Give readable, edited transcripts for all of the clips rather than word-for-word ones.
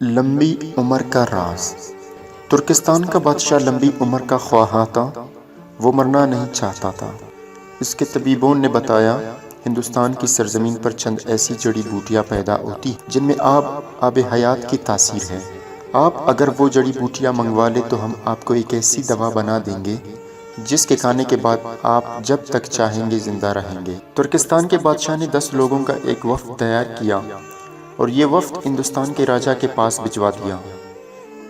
لمبی عمر کا راز۔ ترکستان کا بادشاہ لمبی عمر کا خواہاں تھا، وہ مرنا نہیں چاہتا تھا۔ اس کے طبیبوں نے بتایا ہندوستان کی سرزمین پر چند ایسی جڑی بوٹیاں پیدا ہوتی جن میں آب حیات کی تاثیر ہے۔ آپ اگر وہ جڑی بوٹیاں منگوا لے تو ہم آپ کو ایک ایسی دوا بنا دیں گے جس کے کھانے کے بعد آپ جب تک چاہیں گے زندہ رہیں گے۔ ترکستان کے بادشاہ نے 10 لوگوں کا ایک وفد تیار کیا اور یہ وفد ہندوستان کے راجا کے پاس بھجوا دیا۔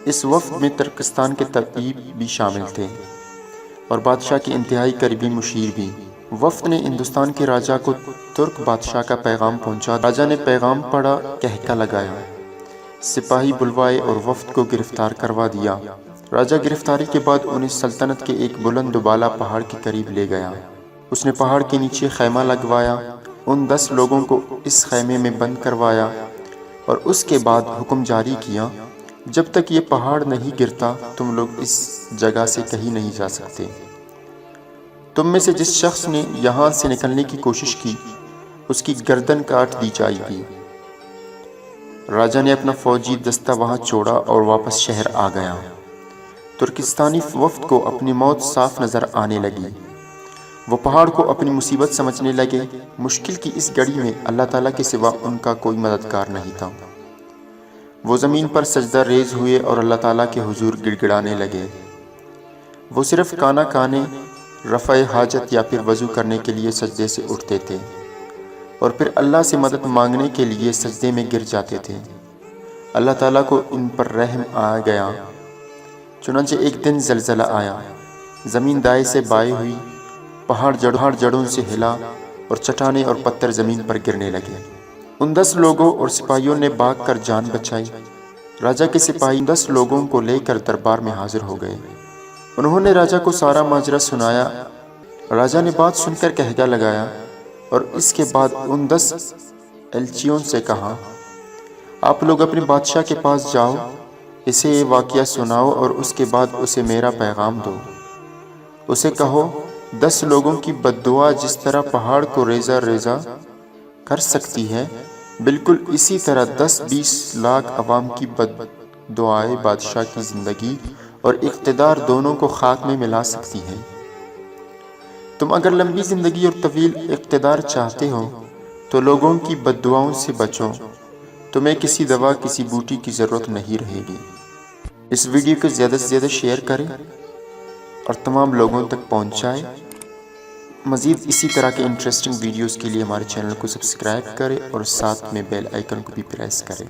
اس وفد میں ترکستان کے طبیب بھی شامل تھے اور بادشاہ کے انتہائی قریبی مشیر بھی۔ وفد نے ہندوستان کے راجا کو ترک بادشاہ کا پیغام پہنچا۔ راجا نے پیغام پڑھا، کہکا لگایا، سپاہی بلوائے اور وفد کو گرفتار کروا دیا۔ راجا گرفتاری کے بعد انہیں سلطنت کے ایک بلند و بالا پہاڑ کے قریب لے گیا۔ اس نے پہاڑ کے نیچے خیمہ لگوایا، ان 10 لوگوں کو اس خیمے میں بند کروایا اور اس کے بعد حکم جاری کیا، جب تک یہ پہاڑ نہیں گرتا تم لوگ اس جگہ سے کہیں نہیں جا سکتے۔ تم میں سے جس شخص نے یہاں سے نکلنے کی کوشش کی اس کی گردن کاٹ دی جائے گی۔ راجا نے اپنا فوجی دستہ وہاں چھوڑا اور واپس شہر آ گیا۔ ترکستانی وفد کو اپنی موت صاف نظر آنے لگی۔ وہ پہاڑ کو اپنی مصیبت سمجھنے لگے۔ مشکل کی اس گھڑی میں اللہ تعالیٰ کے سوا ان کا کوئی مددگار نہیں تھا۔ وہ زمین پر سجدہ ریز ہوئے اور اللہ تعالیٰ کے حضور گڑ گڑانے لگے۔ وہ صرف کھانا کھانے، رفع حاجت یا پھر وضو کرنے کے لیے سجدے سے اٹھتے تھے اور پھر اللہ سے مدد مانگنے کے لیے سجدے میں گر جاتے تھے۔ اللہ تعالیٰ کو ان پر رحم آ گیا، چنانچہ ایک دن زلزلہ آیا، زمین دائیں سے بائیں ہوئی، پہاڑ جڑوں سے ہلا اور چٹانیں اور پتھر زمین پر گرنے لگے۔ ان 10 لوگوں اور سپاہیوں نے بھاگ کر جان بچائی۔ راجا کے سپاہی 10 لوگوں کو لے کر دربار میں حاضر ہو گئے۔ انہوں نے راجا کو سارا ماجرا سنایا۔ راجا نے بات سن کر کہکا لگایا اور اس کے بعد ان 10 ایلچیوں سے کہا، آپ لوگ اپنے بادشاہ کے پاس جاؤ، اسے یہ واقعہ سناؤ اور اس کے بعد اسے میرا پیغام دو۔ اسے کہو 10 لوگوں کی بد دعا جس طرح پہاڑ کو ریزہ ریزہ کر سکتی ہے، بالکل اسی طرح 10-20 لاکھ عوام کی بد دعائیں بادشاہ کی زندگی اور اقتدار دونوں کو خاک میں ملا سکتی ہیں۔ تم اگر لمبی زندگی اور طویل اقتدار چاہتے ہو تو لوگوں کی بد دعاؤں سے بچو، تمہیں کسی دوا کسی بوٹی کی ضرورت نہیں رہے گی۔ اس ویڈیو کو زیادہ سے زیادہ شیئر کریں اور تمام لوگوں تک پہنچائیں۔ مزید اسی طرح کے انٹرسٹنگ ویڈیوز کے لیے ہمارے چینل کو سبسکرائب کریں اور ساتھ میں بیل آئیکن کو بھی پریس کریں۔